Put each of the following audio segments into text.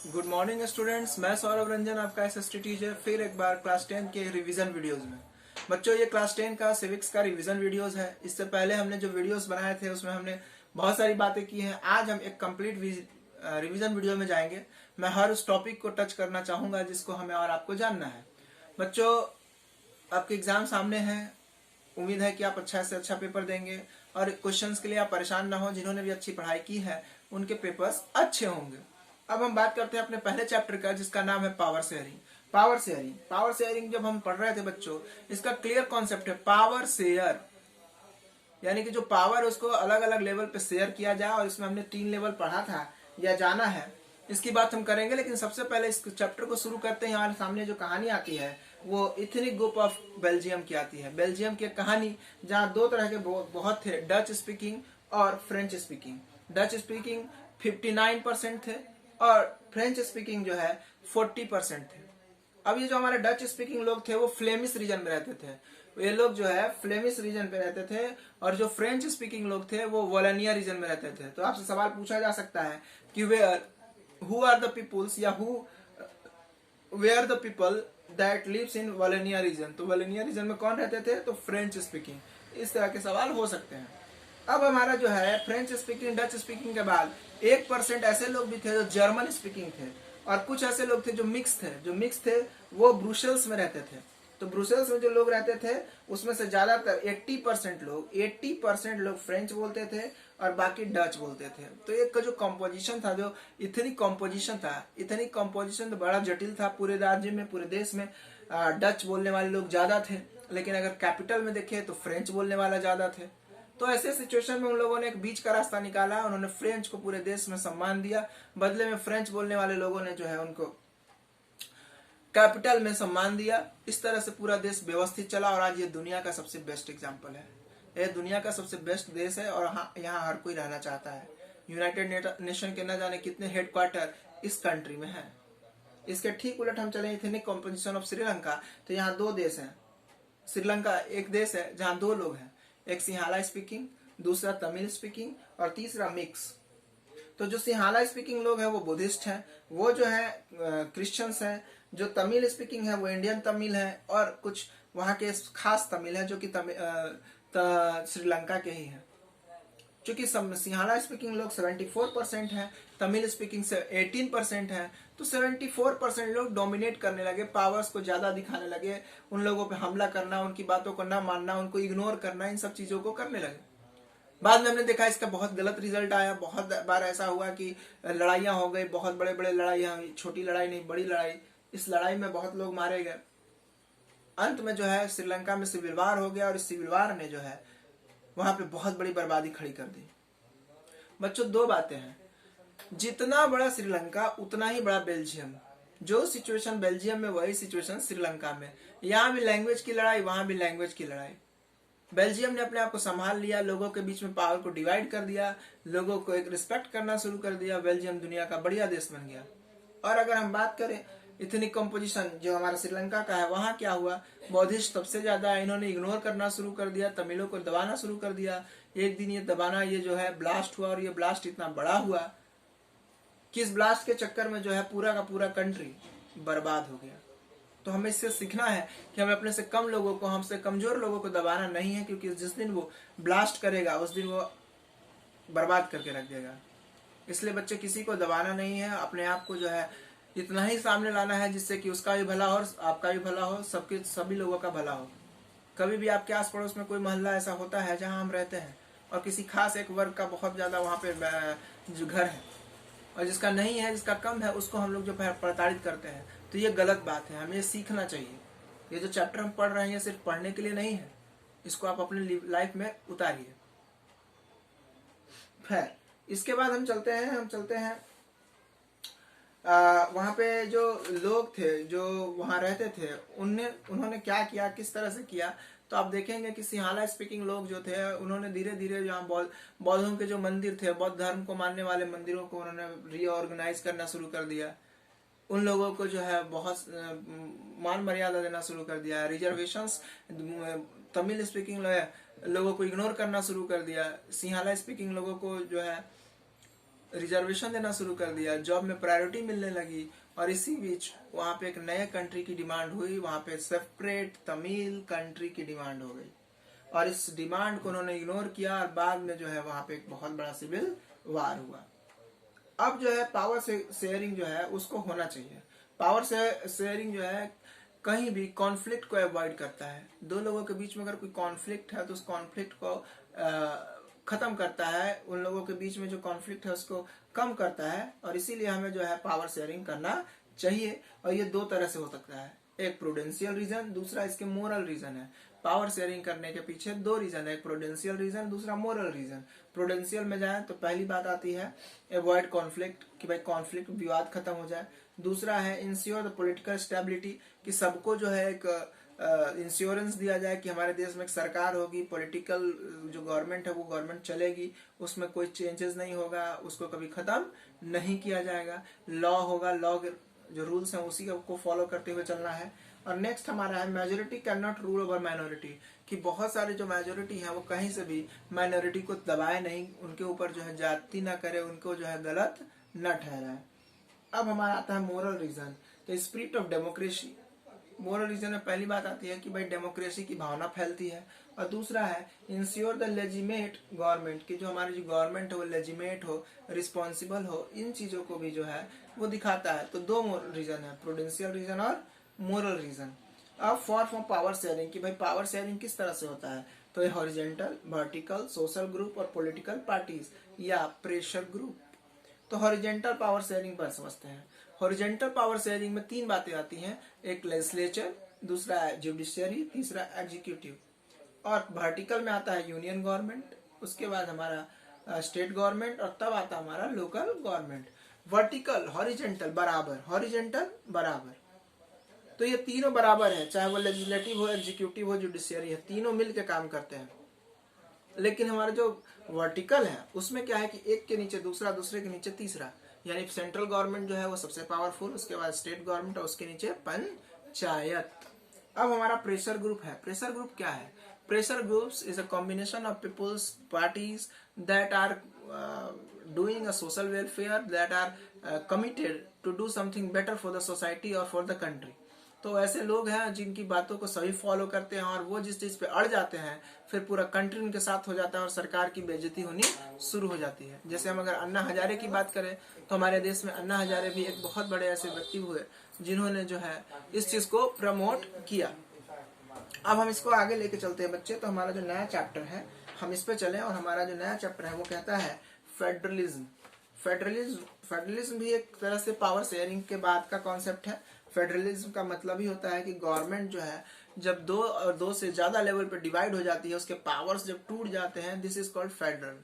Good morning students, मैं सौरभ रंजन आपका SST teacher फिर एक बार क्लास 10 के रिवीजन वीडियोस में। बच्चों, ये क्लास 10 का सिविक्स का रिवीजन वीडियोस है। इससे पहले हमने जो वीडियोस बनाए थे उसमें हमने बहुत सारी बातें की हैं। आज हम एक कंप्लीट रिवीजन वीडियो में जाएंगे। मैं हर उस टॉपिक को टच करना चाहूंगा जिसको हमें और आपको जानना है। बच्चों, आपके एग्जाम सामने है। उम्मीद है कि आप अच्छा से अच्छा पेपर देंगे और क्वेश्चंस के लिए आप परेशान ना हो। जिन्होंने भी अच्छी पढ़ाई की है उनके पेपर्स अच्छे होंगे। अब हम बात करते हैं अपने पहले चैप्टर का, जिसका नाम है पावर शेयरिंग। पावर शेयरिंग जब हम पढ़ रहे थे बच्चों, इसका क्लियर कॉन्सेप्ट है पावर शेयर, यानी कि जो पावर है उसको अलग अलग लेवल पे शेयर किया जाए। और इसमें हमने 3 लेवल पढ़ा था या जाना है, इसकी बात हम करेंगे। लेकिन सबसे पहले इस चैप्टर को शुरू करते हैं। हमारे सामने जो कहानी आती है वो इथनिक ग्रुप ऑफ बेल्जियम की आती है। बेल्जियम की कहानी जहाँ दो तरह के बहुत थे, डच स्पीकिंग और फ्रेंच स्पीकिंग। डच स्पीकिंग 59% थे और फ्रेंच स्पीकिंग जो है 40% थे। अब ये जो हमारे डच स्पीकिंग लोग थे वो फ्लेमिश रीजन में रहते थे। ये लोग जो है फ्लेमिश रीजन पे रहते थे। और जो फ्रेंच स्पीकिंग लोग थे वो वोलोनिया रीजन में रहते थे। तो आपसे सवाल पूछा जा सकता है कि हु आर द पीपुल्स या where the people that lives in Wallonia region. तो वोलोनिया रीजन में कौन रहते थे? तो फ्रेंच स्पीकिंग। इस तरह के सवाल हो सकते हैं। अब हमारा जो है फ्रेंच स्पीकिंग डच स्पीकिंग के बाद 1% ऐसे लोग भी थे जो जर्मन स्पीकिंग थे। और कुछ ऐसे लोग थे जो मिक्स थे वो ब्रुसेल्स में रहते थे। तो ब्रुसेल्स में जो लोग रहते थे उसमें से ज्यादातर 80% लोग फ्रेंच बोलते थे और बाकी डच बोलते थे। तो एक का जो कॉम्पोजिशन था, जो इथनिक कॉम्पोजिशन तो बड़ा जटिल था। पूरे राज्य में, पूरे देश में डच बोलने वाले लोग ज्यादा थे, लेकिन अगर कैपिटल में देखें तो फ्रेंच बोलने वाला ज्यादा थे। तो ऐसे सिचुएशन में उन लोगों ने एक बीच का रास्ता निकाला। उन्होंने फ्रेंच को पूरे देश में सम्मान दिया, बदले में फ्रेंच बोलने वाले लोगों ने जो है उनको कैपिटल में सम्मान दिया। इस तरह से पूरा देश व्यवस्थित चला और आज ये दुनिया का सबसे बेस्ट एग्जाम्पल है। यह दुनिया का सबसे बेस्ट देश है और यहाँ हर कोई रहना चाहता है। यूनाइटेड नेशन के न जाने कितने हेडक्वार्टर इस कंट्री में है। इसके ठीक उलट हम चले इथनिक कॉम्पोजिशन ऑफ श्रीलंका, तो यहाँ 2 देश हैं। श्रीलंका एक देश है जहाँ 2 लोग हैं, एक सिंहाला स्पीकिंग, दूसरा तमिल स्पीकिंग और तीसरा मिक्स। तो जो सिंहाला स्पीकिंग लोग हैं वो बुद्धिस्ट हैं, वो जो है क्रिश्चियंस हैं। जो तमिल स्पीकिंग है वो इंडियन तमिल है और कुछ वहाँ के खास तमिल है जो कि श्रीलंका के ही हैं। चूंकि सिंहाला स्पीकिंग लोग 74% है, तमिल स्पीकिंग से 18% है, तो 74% लोग डोमिनेट करने लगे, पावर्स को ज्यादा दिखाने लगे। उन लोगों पे हमला करना, उनकी बातों को ना मानना, उनको इग्नोर करना, इन सब चीजों को करने लगे। बाद में हमने देखा इसका बहुत गलत रिजल्ट आया। बहुत बार ऐसा हुआ कि लड़ाइयां हो गई, बहुत बड़े बड़े लड़ाइयां, छोटी लड़ाई नहीं बड़ी लड़ाई। इस लड़ाई में बहुत लोग मारे गए। अंत में जो है श्रीलंका में सिविल वार हो गया और इस सिविल वार ने जो है वहां पे बहुत बड़ी बर्बादी खड़ी कर दी। बच्चों, 2 बातें हैं। जितना बड़ा श्रीलंका उतना ही बड़ा बेल्जियम। जो सिचुएशन बेल्जियम में वही सिचुएशन श्रीलंका में। यहाँ भी लैंग्वेज की लड़ाई, वहां भी लैंग्वेज की लड़ाई। बेल्जियम ने अपने आप को संभाल लिया, लोगों के बीच में पावर को डिवाइड कर दिया, लोगों को एक रिस्पेक्ट करना शुरू कर दिया। बेल्जियम दुनिया का बढ़िया देश बन गया। और अगर हम बात करें इथनिक कंपोजिशन जो हमारा श्रीलंका का है, वहां क्या हुआ? बौद्धिस्ट सबसे ज्यादा, इन्होंने इग्नोर करना शुरू कर दिया, तमिलों को दबाना शुरू कर दिया। एक दिन ये दबाना, ये जो है ब्लास्ट हुआ और ये ब्लास्ट इतना बड़ा हुआ कि इस ब्लास्ट के चक्कर में जो है पूरा का पूरा कंट्री बर्बाद हो गया। तो हमें इससे सीखना है कि हमें अपने से कम लोगों को, हमसे कमजोर लोगों को दबाना नहीं है, क्योंकि जिस दिन वो ब्लास्ट करेगा उस दिन वो बर्बाद करके रख देगा। इसलिए बच्चे, किसी को दबाना नहीं है, अपने आप को जो है इतना ही सामने लाना है जिससे कि उसका भी भला हो और आपका भी भला हो, सभी लोगों का भला हो। कभी भी आपके आस पड़ोस में कोई मोहल्ला ऐसा होता है जहां हम रहते हैं और किसी खास एक वर्ग का बहुत ज्यादा वहां पे जो घर है और जिसका नहीं है, जिसका कम है, उसको हम लोग जो प्रताड़ित करते हैं, तो ये गलत बात है। हमें ये सीखना चाहिए। ये जो चैप्टर हम पढ़ रहे हैं ये सिर्फ पढ़ने के लिए नहीं है, इसको आप अपने लाइफ में उतारिए। खैर, इसके बाद हम चलते हैं वहां पे जो लोग थे जो वहां रहते थे उन्होंने क्या किया, किस तरह से किया। तो आप देखेंगे कि सिंहाला स्पीकिंग लोग जो थे उन्होंने धीरे धीरे जहाँ बौद्धों के जो मंदिर थे, बौद्ध धर्म को मानने वाले मंदिरों को उन्होंने रीऑर्गेनाइज करना शुरू कर दिया। उन लोगों को जो है बहुत मान मर्यादा देना शुरू कर दिया। रिजर्वेशंस तमिल स्पीकिंग लोगों को इग्नोर करना शुरू कर दिया। सिंहाला स्पीकिंग लोगों को जो है रिजर्वेशन देना शुरू कर दिया, जॉब में प्रायोरिटी मिलने लगी, और इसी बीच वहां पे एक नए कंट्री की डिमांड हुई, वहां पे सेपरेट तमिल कंट्री की डिमांड हो गई, और इस डिमांड को उन्होंने इग्नोर किया, और बाद में जो है वहां पे एक बहुत बड़ा सिविल वार हुआ। अब जो है पावर शेयरिंग जो है उसको होना चाहिए। पावर शेयरिंग जो है कहीं भी कॉन्फ्लिक्ट को अवॉइड करता है। दो लोगों के बीच में अगर कोई कॉन्फ्लिक्ट है तो उस कॉन्फ्लिक्ट को खत्म करता है, उन लोगों के बीच में जो कॉन्फ्लिक्ट है उसको कम करता है, और इसीलिए हमें जो है पावर शेयरिंग करना चाहिए। और ये दो तरह से हो सकता है, एक प्रूडेंशियल रीजन, दूसरा इसके मोरल रीजन है। पावर शेयरिंग करने के पीछे दो रीजन है, एक प्रूडेंशियल रीजन, दूसरा मोरल रीजन। प्रूडेंशियल में जाए तो पहली बात आती है अवॉइड कॉन्फ्लिक्ट, कि भाई कॉन्फ्लिक्ट विवाद खत्म हो जाए। दूसरा है इंश्योर द पॉलिटिकल स्टेबिलिटी, कि सबको जो है एक इंश्योरेंस दिया जाए कि हमारे देश में एक सरकार होगी, पॉलिटिकल जो गवर्नमेंट है वो गवर्नमेंट चलेगी, उसमें कोई चेंजेस नहीं होगा, उसको कभी खत्म नहीं किया जाएगा। लॉ होगा, लॉ जो रूल्स हैं उसी को फॉलो करते हुए चलना है। और नेक्स्ट हमारा है majority can not rule over minority, कि बहुत सारे जो मेजोरिटी है वो कहीं से भी माइनॉरिटी को दबाए नहीं, उनके ऊपर जो है जाति ना करे, उनको जो है गलत न ठहराए। अब हमारा आता है मोरल रीजन, तो spirit of democracy. Moral reason में पहली बात आती है कि भाई डेमोक्रेसी की भावना फैलती है, और दूसरा है इंश्योर द लेजिमेट गवर्नमेंट, की जो हमारी जो गवर्नमेंट है वो लेजिमेट हो, रिस्पॉन्सिबल हो, इन चीजों को भी जो है वो दिखाता है। तो दो रीजन है, प्रूडेंशियल रीजन और मोरल रीजन। अब फॉर्म पावर शेयरिंग, की भाई पावर शेयरिंग किस तरह से होता है, तो ये हॉरिजेंटल, वर्टिकल, सोशल ग्रुप और पॉलिटिकल पार्टीज या प्रेशर ग्रुप। तो हॉरिजेंटल पावर शेयरिंग पर समझते हैं। हॉरिजेंटल पावर शेयरिंग में तीन बातें आती हैं, एक लेजिस्लेचर, दूसरा है जुडिशियरी, तीसरा एग्जीक्यूटिव। और वर्टिकल में आता है यूनियन गवर्नमेंट, उसके बाद हमारा स्टेट गवर्नमेंट, और तब आता हमारा लोकल गवर्नमेंट। वर्टिकल, हॉरिजेंटल बराबर, हॉरिजेंटल बराबर, तो ये तीनों बराबर है, चाहे वो लेजिस्लेटिव हो, एग्जीक्यूटिव हो, जुडिशियरी है, तीनों मिलकर काम करते हैं। लेकिन हमारा जो वर्टिकल है उसमें क्या है कि एक के नीचे दूसरा, दूसरे के नीचे तीसरा, यानी सेंट्रल गवर्नमेंट जो है वो सबसे पावरफुल, उसके बाद स्टेट गवर्नमेंट और उसके नीचे पंचायत। अब हमारा प्रेशर ग्रुप है। प्रेशर ग्रुप क्या है? Pressure groups is a combination of peoples parties that are doing a social welfare, that are committed to do something better for the society और फॉर द कंट्री। तो ऐसे लोग हैं जिनकी बातों को सभी फॉलो करते हैं, और वो जिस चीज पे अड़ जाते हैं फिर पूरा कंट्री उनके साथ हो जाता है और सरकार की बेइज्जती होनी शुरू हो जाती है। जैसे हम अगर अन्ना हजारे की बात करें तो हमारे देश में अन्ना हजारे भी एक बहुत बड़े ऐसे व्यक्ति हुए जिन्होंने जो है इस चीज को प्रमोट किया। अब हम इसको आगे लेके चलते हैं बच्चे, तो हमारा जो नया चैप्टर है हम इस पे चले, और हमारा जो नया चैप्टर है वो कहता है फेडरलिज्म। फेडरलिज्म भी एक तरह से पावर शेयरिंग के बाद का कॉन्सेप्ट है। फेडरलिज्म का मतलब ही होता है कि गवर्नमेंट जो है जब दो और दो से ज्यादा लेवल पे डिवाइड हो जाती है, उसके पावर्स जब टूट जाते हैं, this is called federal.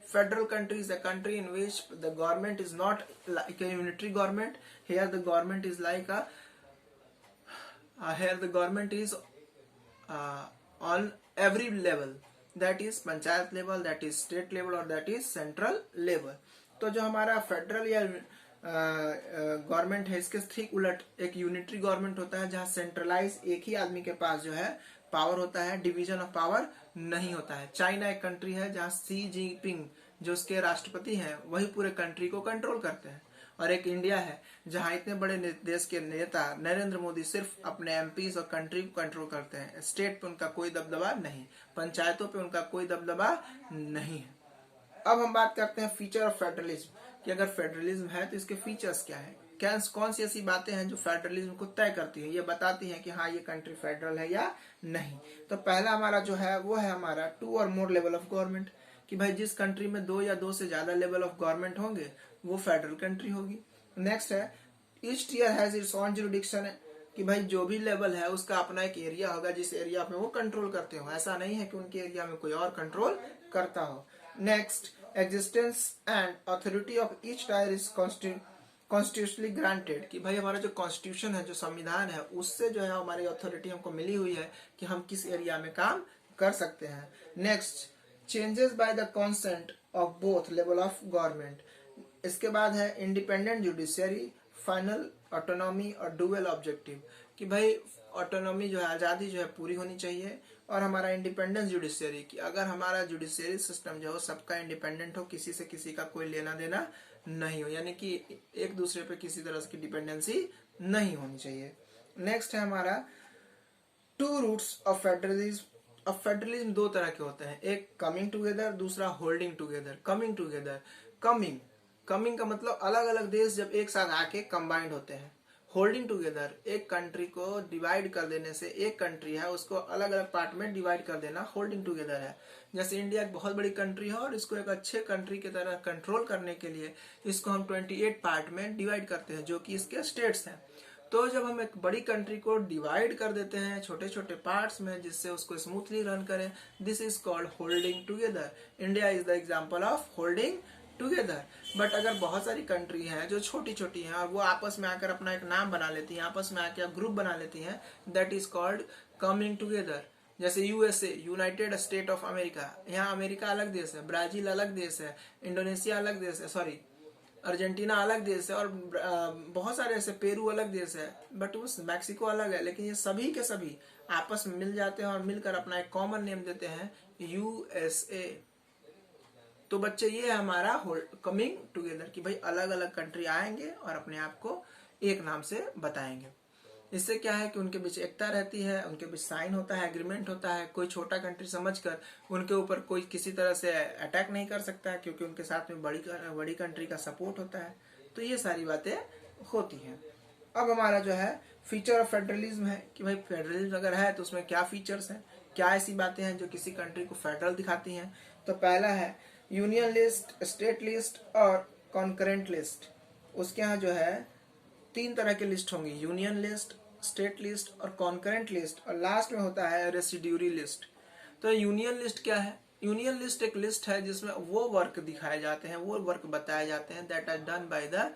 Federal country is a country in which the government is not like a unitary government. Here the government is like here the government is on every level, that is panchayat level, that is state level, और that is central level. तो जो हमारा federal या government है इसके ठीक उलट एक यूनिटरी गवर्नमेंट होता है, जहां सेंट्रलाइज एक ही आदमी के पास जो है पावर होता है, डिवीजन ऑफ पावर नहीं होता है। चाइना एक कंट्री है जहां सी जिनपिंग जो उसके राष्ट्रपति हैं वही पूरे कंट्री को कंट्रोल करते हैं, और एक इंडिया है जहां इतने बड़े देश के नेता नरेंद्र मोदी सिर्फ अपने एमपीज और कंट्री को कंट्रोल करते हैं। स्टेट पे उनका कोई दबदबा नहीं, पंचायतों पे उनका कोई दबदबा नहीं है। अब हम बात करते हैं फीचर ऑफ फेडरलिज्म, कि अगर फेडरलिज्म है तो इसके फीचर्स क्या है, कौन सी ऐसी बातें हैं जो फेडरलिज्म को तय करती है, ये बताती हैं कि हाँ ये कंट्री फेडरल है या नहीं। तो पहला हमारा जो है वो है हमारा 2 और मोर लेवल ऑफ गवर्नमेंट, कि भाई जिस कंट्री में 2 या 2 से ज्यादा लेवल ऑफ गवर्नमेंट होंगे वो फेडरल कंट्री होगी। नेक्स्ट है each tier has its own jurisdiction, कि भाई जो भी लेवल है उसका अपना एक एरिया होगा जिस एरिया में वो कंट्रोल करते हो, ऐसा नहीं है कि उनके एरिया में कोई और कंट्रोल करता हो। Next existence and authority of each tyre is constitutionally granted, कि भाई हमारा जो कॉन्स्टिट्यूशन है, जो संविधान है, उससे जो है हमारी अथॉरिटी हमको मिली हुई है कि हम किस एरिया में काम कर सकते हैं। Next changes by the consent of both level of government. इसके बाद है इंडिपेंडेंट जुडिशियरी, फाइनल ऑटोनॉमी और डुअल ऑब्जेक्टिव, कि भाई ऑटोनॉमी जो है, आजादी जो है पूरी होनी चाहिए, और हमारा इंडिपेंडेंस जुडिशियरी, कि अगर हमारा जुडिशियरी सिस्टम जो है सबका इंडिपेंडेंट हो, किसी से किसी का कोई लेना देना नहीं हो, यानी कि एक दूसरे पे किसी तरह की डिपेंडेंसी नहीं होनी चाहिए। नेक्स्ट है हमारा टू रूट्स ऑफ फेडरलिज्म। अब फेडरलिज्म दो तरह के होते हैं, एक कमिंग टुगेदर, दूसरा holding together. Coming together, coming coming का मतलब अलग अलग देश जब एक साथ आके कंबाइंड होते हैं। होल्डिंग टुगेदर, एक कंट्री को डिवाइड कर देने से, एक कंट्री है उसको अलग अलग पार्ट में डिवाइड कर देना होल्डिंग टुगेदर है। जैसे इंडिया एक बहुत बड़ी कंट्री है और इसको एक अच्छे कंट्री की तरह कंट्रोल करने के लिए इसको हम 28 पार्ट में डिवाइड करते हैं जो कि इसके स्टेट्स हैं। तो जब हम एक बड़ी कंट्री को डिवाइड कर देते हैं छोटे छोटे पार्ट्स में जिससे उसको स्मूथली रन करें, this is called holding together. India is the example of holding together. But अगर बहुत सारी कंट्री हैं जो छोटी छोटी हैं और वो आपस में आकर अपना एक नाम बना लेती हैं, आपस में आकर ग्रुप बना लेती हैं, that is called coming together. जैसे USA, United State of America, यहाँ अमेरिका अलग देश है, ब्राजील अलग देश है, इंडोनेशिया अलग देश है, सॉरी अर्जेंटीना अलग देश है, और बहुत सारे ऐसे, पेरू अलग देश है, बट वो मैक्सिको अलग है, लेकिन ये सभी के सभी आपस में मिल जाते हैं और मिलकर अपना एक कॉमन नेम देते हैं यूएसए। तो बच्चे ये है हमारा कमिंग टुगेदर कि भाई अलग अलग कंट्री आएंगे और अपने आप को एक नाम से बताएंगे। इससे क्या है कि उनके बीच एकता रहती है, उनके बीच साइन होता है, एग्रीमेंट होता है, कोई छोटा कंट्री समझकर उनके ऊपर कोई किसी तरह से अटैक नहीं कर सकता है क्योंकि उनके साथ में बड़ी कंट्री का सपोर्ट होता है। तो ये सारी बातें होती हैं। अब हमारा जो है फीचर ऑफ फेडरलिज्म है कि भाई फेडरलिज्म अगर है तो उसमें क्या फीचर्स हैं, क्या ऐसी बातें हैं जो किसी कंट्री को फेडरल दिखाती हैं। तो पहला है यूनियन लिस्ट, स्टेट लिस्ट और कॉन्करेंट लिस्ट। उसके यहाँ जो है 3 तरह की लिस्ट होंगी, यूनियन लिस्ट, स्टेट लिस्ट और कॉन्करेंट लिस्ट, और लास्ट में होता है रेसिड्यूरी लिस्ट। तो यूनियन लिस्ट क्या है? यूनियन लिस्ट एक लिस्ट है जिसमें वो वर्क दिखाए जाते हैं, वो वर्क बताए जाते हैं that are done by the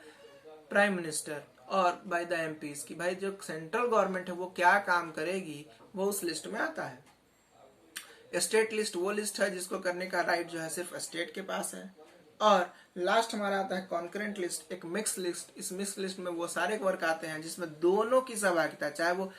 prime minister और बाय द एमपीज, कि भाई जो सेंट्रल गवर्नमेंट है वो क्या काम करेगी वो उस लिस्ट में आता है। स्टेट लिस्ट वो लिस्ट है जिसको करने का राइट जो है सिर्फ स्टेट के पास है। और लास्ट हमारा आता है कॉन्करेंट लिस्ट, एक मिक्स लिस्ट। इस मिक्स लिस्ट में वो सारे वर्क आते हैं जिसमें दोनों की सहभागिता, चाहे वो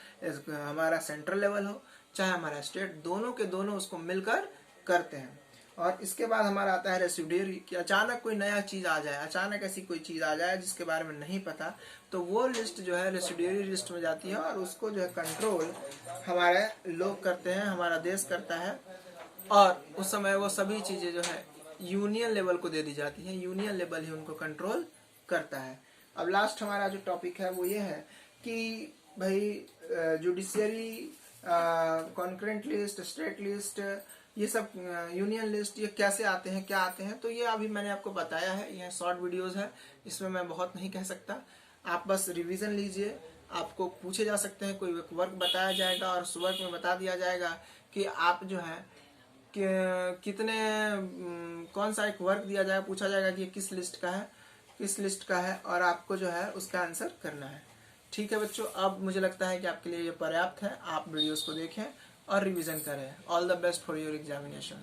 हमारा सेंट्रल लेवल हो चाहे हमारा स्टेट, दोनों के दोनों उसको मिलकर करते हैं। और इसके बाद हमारा आता है रेसिड्यूरी, कि अचानक कोई नया चीज आ जाए, अचानक ऐसी कोई चीज आ जाए जिसके बारे में नहीं पता, तो वो लिस्ट जो है रेसिड्यूरी लिस्ट में जाती है और उसको जो है कंट्रोल हमारे लोग करते हैं, हमारा देश करता है। और उस समय वो सभी चीजें जो है यूनियन लेवल को दे दी जाती है, यूनियन लेवल ही उनको कंट्रोल करता है। अब लास्ट हमारा जो टॉपिक है वो ये है कि भाई judiciary, concurrent list, state list, ये सब यूनियन लिस्ट ये कैसे आते हैं, क्या आते हैं। तो ये अभी मैंने आपको बताया है, ये शॉर्ट वीडियोस है, इसमें मैं बहुत नहीं कह सकता। आप बस रिवीजन लीजिए, आपको पूछे जा सकते हैं, कोई वर्क बताया जाएगा और उस वर्क में बता दिया जाएगा कि आप जो है कितने कौन सा एक वर्क दिया जाएगा, पूछा जाएगा कि किस लिस्ट का है, किस लिस्ट का है, और आपको जो है उसका आंसर करना है। ठीक है बच्चों, अब मुझे लगता है कि आपके लिए ये पर्याप्त है। आप वीडियोस को देखें और रिवीजन करें। All the best for your examination.